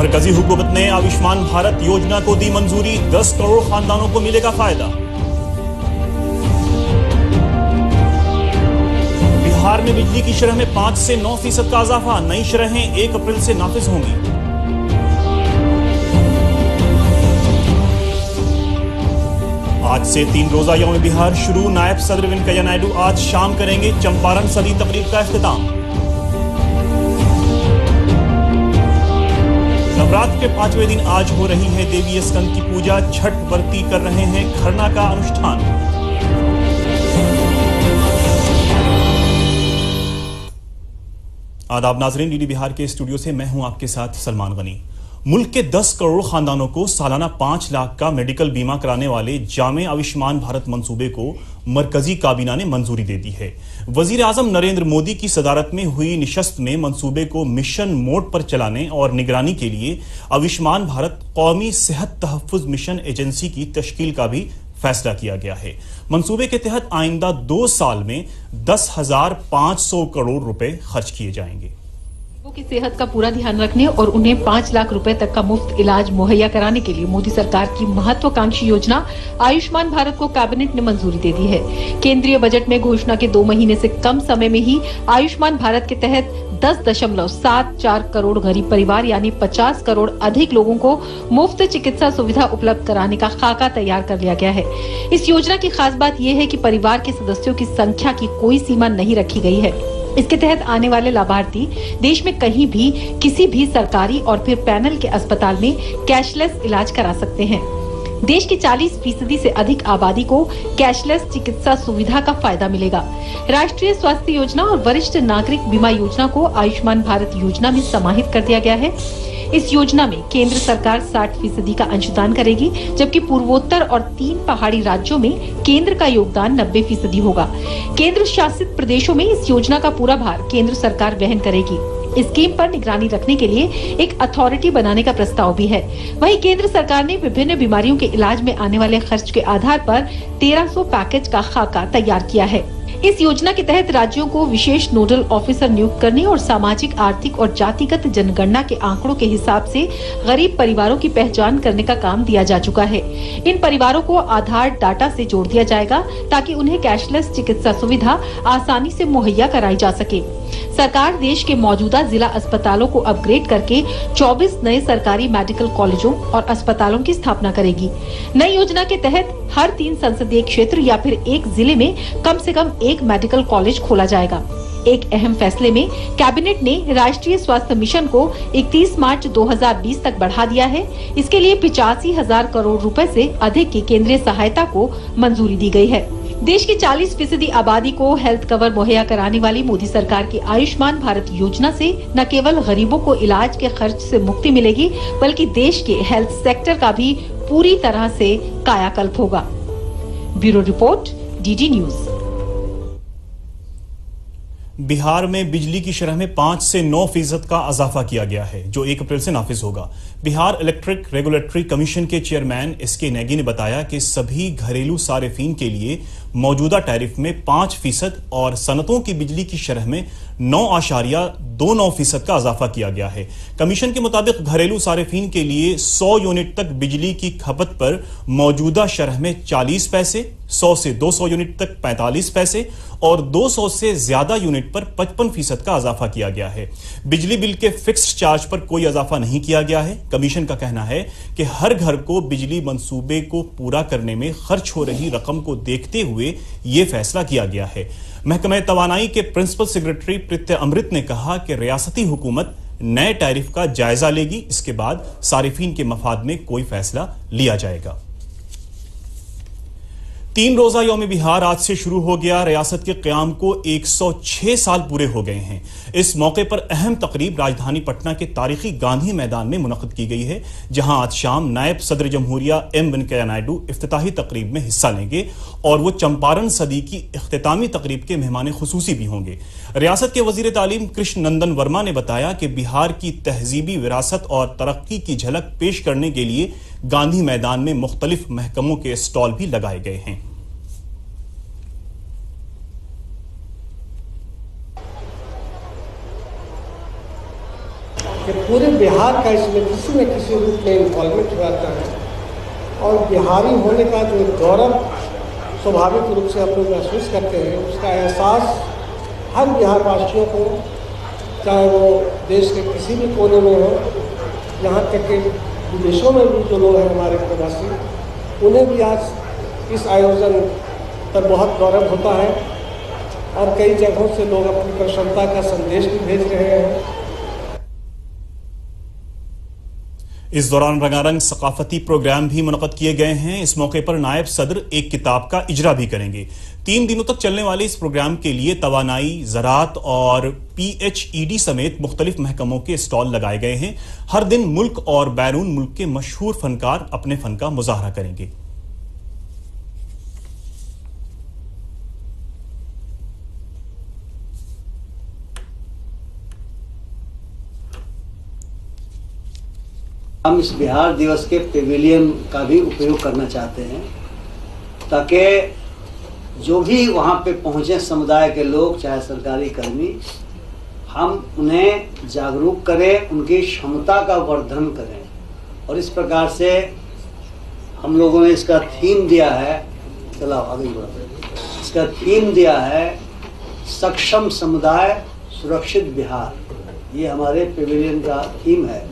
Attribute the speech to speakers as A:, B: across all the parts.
A: मरकजी हुकूमत ने आयुष्मान भारत योजना को दी मंजूरी, 10 करोड़ खानदानों को मिलेगा फायदा। बिहार में बिजली की शरह में 5 से 9% का इजाफा, नई शरहें 1 अप्रैल से नाफिज होंगी। आज से 3 रोजा यौम बिहार शुरू, नायब सदर वेंकैया नायडू आज शाम करेंगे चंपारण सदी तकरीब का इख्तिताम। नवरात्र के 5वें दिन आज हो रही है देवी स्कंद की पूजा, छठ व्रती कर रहे हैं खरना का अनुष्ठान। आदाब नाजरीन, डीडी बिहार के स्टूडियो से मैं हूं आपके साथ सलमान गनी। मुल्क के 10 करोड़ खानदानों को सालाना 5 लाख का मेडिकल बीमा कराने वाले जामे आयुष्मान भारत मंसूबे को मरकजी काबीना ने मंजूरी दे दी है। वजीर आजम नरेंद्र मोदी की सदारत में हुई निशस्त में मंसूबे को मिशन मोड पर चलाने और निगरानी के लिए आयुष्मान भारत कौमी सेहत तहफ्फुज मिशन एजेंसी की तश्कील का भी फैसला किया गया है। मंसूबे के तहत आइंदा 2 साल में 10,500 करोड़ रुपए खर्च किए जाएंगे।
B: लोगों की सेहत का पूरा ध्यान रखने और उन्हें 5 लाख रुपए तक का मुफ्त इलाज मुहैया कराने के लिए मोदी सरकार की महत्वाकांक्षी योजना आयुष्मान भारत को कैबिनेट ने मंजूरी दे दी है। केंद्रीय बजट में घोषणा के 2 महीने से कम समय में ही आयुष्मान भारत के तहत 10.74 करोड़ गरीब परिवार यानी 50 करोड़ अधिक लोगों को मुफ्त चिकित्सा सुविधा उपलब्ध कराने का खाका तैयार कर लिया गया है। इस योजना की खास बात यह है कि परिवार के सदस्यों की संख्या की कोई सीमा नहीं रखी गई है। इसके तहत आने वाले लाभार्थी देश में कहीं भी किसी भी सरकारी और फिर पैनल के अस्पताल में कैशलेस इलाज करा सकते हैं। देश की 40% से अधिक आबादी को कैशलेस चिकित्सा सुविधा का फायदा मिलेगा। राष्ट्रीय स्वास्थ्य योजना और वरिष्ठ नागरिक बीमा योजना को आयुष्मान भारत योजना में समाहित कर दिया गया है। इस योजना में केंद्र सरकार 60% का अंशदान करेगी, जबकि पूर्वोत्तर और 3 पहाड़ी राज्यों में केंद्र का योगदान 90% होगा। केंद्र शासित प्रदेशों में इस योजना का पूरा भार केंद्र सरकार वहन करेगी। इस स्कीम पर निगरानी रखने के लिए एक अथॉरिटी बनाने का प्रस्ताव भी है। वहीं केंद्र सरकार ने विभिन्न बीमारियों के इलाज में आने वाले खर्च के आधार पर 1300 पैकेज का खाका तैयार किया है। इस योजना के तहत राज्यों को विशेष नोडल ऑफिसर नियुक्त करने और सामाजिक, आर्थिक और जातिगत जनगणना के आंकड़ों के हिसाब से गरीब परिवारों की पहचान करने का काम दिया जा चुका है। इन परिवारों को आधार डाटा से जोड़ दिया जाएगा ताकि उन्हें कैशलेस चिकित्सा सुविधा आसानी से मुहैया कराई जा सके। सरकार देश के मौजूदा जिला अस्पतालों को अपग्रेड करके 24 नए सरकारी मेडिकल कॉलेजों और अस्पतालों की स्थापना करेगी। नई योजना के तहत हर 3 संसदीय क्षेत्र या फिर एक जिले में कम से कम एक मेडिकल कॉलेज खोला जाएगा। एक अहम फैसले में कैबिनेट ने राष्ट्रीय स्वास्थ्य मिशन को 31 मार्च 2020 तक बढ़ा दिया है। इसके लिए 85,000 करोड़ रुपए से अधिक की केंद्रीय सहायता को मंजूरी दी गई है। देश की 40% आबादी को हेल्थ कवर मुहैया कराने वाली मोदी सरकार की आयुष्मान भारत योजना से न केवल गरीबों को इलाज के खर्च से मुक्ति मिलेगी, बल्कि देश के हेल्थ सेक्टर का भी पूरी तरह से कायाकल्प होगा। Bureau report, DD news.
A: Bihar में बिजली की शरह में 5 से 9% का इजाफा किया गया है, जो 1 अप्रैल से नाफिज होगा। बिहार इलेक्ट्रिक रेगुलेटरी कमीशन के चेयरमैन एसके नेगी ने बताया कि सभी घरेलू सारिफिन के लिए मौजूदा टैरिफ में 5% और सनतों की बिजली की शरह में 9.29% का इजाफा किया गया है। कमीशन के मुताबिक घरेलू सारिफिन के लिए 100 यूनिट तक बिजली की खपत पर मौजूदा शरह में 40 पैसे, 100 से 200 यूनिट तक 45 पैसे और 200 से ज्यादा यूनिट पर 55% का इजाफा किया गया है। बिजली बिल के फिक्स्ड चार्ज पर कोई इजाफा नहीं किया गया है। कमीशन का कहना है कि हर घर को बिजली मंसूबे को पूरा करने में खर्च हो रही रकम को देखते हुए यह फैसला किया गया है। महकमा तवानाई के प्रिंसिपल सेक्रेटरी प्रत्यय अमृत ने कहा कि रियासती हुकूमत नए टैरिफ का जायजा लेगी, इसके बाद सारिफिन के मफाद में कोई फैसला लिया जाएगा। 3 रोजा यौम बिहार आज से शुरू हो गया। रियासत के क़याम को 106 साल पूरे हो गए हैं। इस मौके पर अहम तकरीब राजधानी पटना के तारीखी गांधी मैदान में मुनक़्क़िद की गई है, जहां आज शाम नायब सदर जमहूरिया एम वेंकैया नायडू इफ्तिताही तकरीब में हिस्सा लेंगे और वो चंपारण सदी की इख्तितामी तकरीब के मेहमान खुसूसी भी होंगे। रियासत के वजीर तालीम कृष्ण नंदन वर्मा ने बताया कि बिहार की तहजीबी विरासत और तरक्की की झलक पेश करने के लिए गांधी मैदान में मुख्तलिफ महकमों के स्टॉल भी लगाए गए हैं।
C: कि पूरे बिहार का इसमें किसी न किसी रूप में इन्वॉल्वमेंट रहता है और बिहारी होने का जो गौरव स्वाभाविक रूप से हम लोग महसूस करते हैं, उसका एहसास हर बिहारवासियों को, चाहे वो देश के किसी भी कोने में हो, यहाँ तक कि विदेशों में भी जो लोग हैं हमारे प्रवासी, उन्हें भी आज इस आयोजन पर बहुत गौरव होता है और कई जगहों से लोग अपनी प्रसन्नता का संदेश भी भेज रहे हैं।
A: इस दौरान रंगारंग सकाफती प्रोग्राम भी मुनक़द किए गए हैं। इस मौके पर नायब सदर एक किताब का इजरा भी करेंगे। 3 दिनों तक चलने वाले इस प्रोग्राम के लिए तवानाई, ज़राअत और PHED समेत मुख्तलिफ महकमों के स्टॉल लगाए गए हैं। हर दिन मुल्क और बैरून मुल्क के मशहूर फनकार अपने फन का मुजाहरा करेंगे।
D: हम इस बिहार दिवस के पेविलियन का भी उपयोग करना चाहते हैं ताकि जो भी वहाँ पे पहुँचे समुदाय के लोग, चाहे सरकारी कर्मी, हम उन्हें जागरूक करें, उनकी क्षमता का वर्धन करें। और इस प्रकार से हम लोगों ने इसका थीम दिया है, चलाओ आगे बढ़ो, इसका थीम दिया है सक्षम समुदाय सुरक्षित बिहार। ये हमारे पेविलियन का थीम है।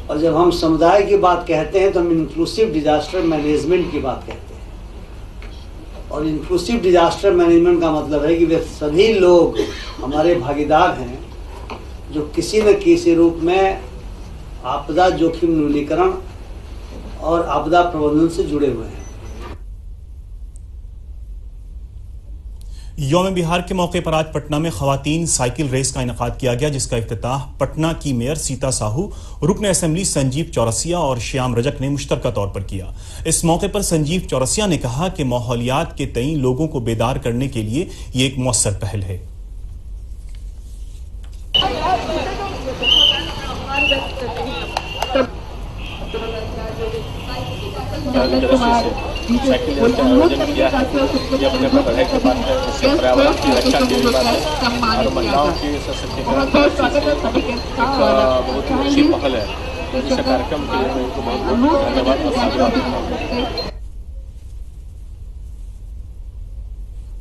D: और जब हम समुदाय की बात कहते हैं तो हम इंक्लूसिव डिजास्टर मैनेजमेंट की बात कहते हैं। और इंक्लूसिव डिजास्टर मैनेजमेंट का मतलब है कि वे सभी लोग हमारे भागीदार हैं जो किसी न किसी रूप में आपदा जोखिम न्यूनीकरण और आपदा प्रबंधन से जुड़े हुए हैं।
A: यौम बिहार के मौके पर आज पटना में खवातीन साइकिल रेस का इनेकाद किया गया, जिसका इफ्तिताह पटना की मेयर सीता साहू, रुकन असेंबली संजीव चौरसिया और श्याम रजक ने मुश्तरका तौर पर किया। इस मौके पर संजीव चौरसिया ने कहा कि माहौलियात के तई लोगों को बेदार करने के लिए ये एक मौसर पहल है।
E: साइकिल रेस का आयोजन किया है। ये अपने पढ़ाई के बात है, इससे पर्यावरण की रक्षा की बात है और महिलाओं की सशक्तिकरण एक बहुत ही अच्छी पहल है। इस कार्यक्रम के लिए मैं इनको बहुत बहुत धन्यवाद और साधुवाद देता हूँ।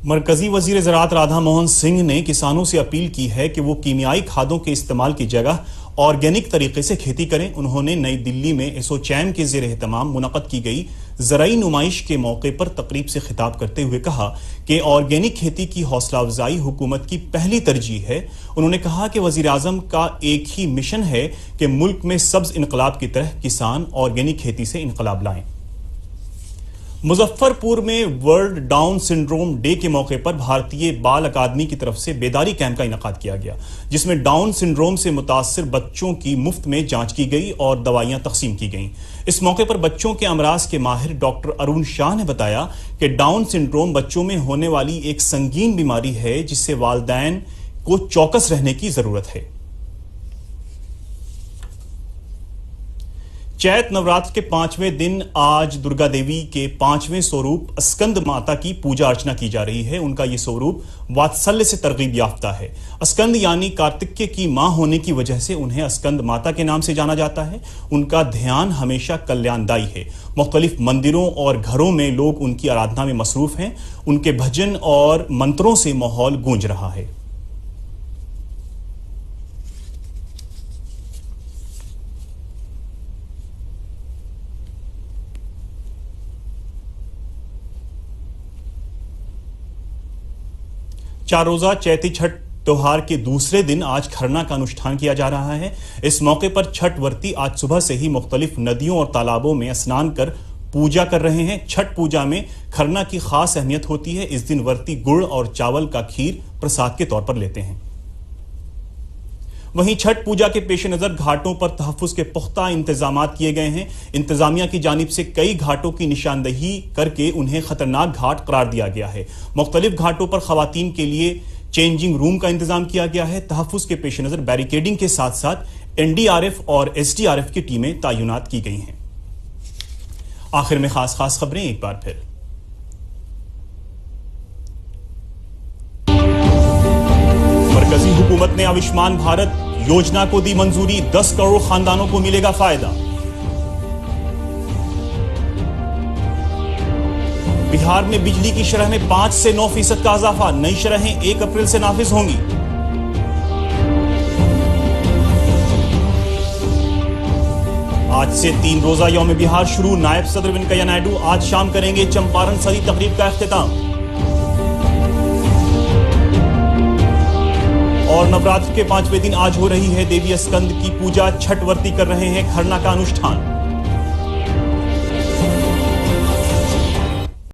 A: मरकजी वजीर ज़राअत राधा मोहन सिंह ने किसानों से अपील की है कि वो कीमियाई खादों के इस्तेमाल की जगह ऑर्गेनिक तरीके से खेती करें। उन्होंने नई दिल्ली में एसोचैम के ज़ेर एहतमाम मुनक़द की गई ज़राई नुमाइश के मौके पर तकरीब से खिताब करते हुए कहा कि ऑर्गेनिक खेती की हौसला अफजाई हुकूमत की पहली तरजीह है। उन्होंने कहा कि वज़ीर आज़म का एक ही मिशन है कि मुल्क में सब्ज़ इनकलाब की तरह किसान ऑर्गेनिक खेती से इनकलाब लाएं। मुजफ्फरपुर में वर्ल्ड डाउन सिंड्रोम डे के मौके पर भारतीय बाल अकादमी की तरफ से बेदारी कैंप का इनेकाद किया गया, जिसमें डाउन सिंड्रोम से मुतासिर बच्चों की मुफ्त में जांच की गई और दवाइयां तकसीम की गईं। इस मौके पर बच्चों के अमराज के माहिर डॉक्टर अरुण शाह ने बताया कि डाउन सिंड्रोम बच्चों में होने वाली एक संगीन बीमारी है, जिससे वालिदैन को चौकस रहने की जरूरत है। चैत नवरात्र के 5वें दिन आज दुर्गा देवी के 5वें स्वरूप स्कंद माता की पूजा अर्चना की जा रही है। उनका ये स्वरूप वात्सल्य से तरगीब याफ्ता है। स्कंद यानी कार्तिकेय की मां होने की वजह से उन्हें स्कंद माता के नाम से जाना जाता है। उनका ध्यान हमेशा कल्याणदायी है। मुख्तलिफ मंदिरों और घरों में लोग उनकी आराधना में मसरूफ हैं। उनके भजन और मंत्रों से माहौल गूंज रहा है। चार रोजा चैती छठ त्योहार के दूसरे दिन आज खरना का अनुष्ठान किया जा रहा है। इस मौके पर छठ व्रती आज सुबह से ही मुख्तलिफ नदियों और तालाबों में स्नान कर पूजा कर रहे हैं। छठ पूजा में खरना की खास अहमियत होती है। इस दिन व्रती गुड़ और चावल का खीर प्रसाद के तौर पर लेते हैं। वहीं छठ पूजा के पेश नजर घाटों पर तहफ्फुज के पुख्ता इंतजामात किए गए हैं। इंतजामिया की जानिब से कई घाटों की निशानदही करके उन्हें खतरनाक घाट करार दिया गया है। मुख्तलिफ घाटों पर खवातीन के लिए चेंजिंग रूम का इंतजाम किया गया है। तहफ्फुज के पेश नजर बैरिकेडिंग के साथ साथ NDRF और SDRF की टीमें तैनात की गई हैं। आखिर में खास खबरें एक बार फिर। मरकजी हुकूमत ने आयुष्मान भारत योजना को दी मंजूरी, 10 करोड़ खानदानों को मिलेगा फायदा। बिहार में बिजली की शरह में 5 से 9% का इजाफा, नई शरहें 1 अप्रैल से नाफिज होंगी। आज से 3 रोजा यौम बिहार शुरू, नायब सदर वेंकैया नायडू आज शाम करेंगे चंपारण सदी तकरीब का इख्तिताम। और नवरात्र के 5वें दिन आज हो रही है देवी स्कंद की पूजा, छठ व्रती कर रहे हैं खरना का अनुष्ठान।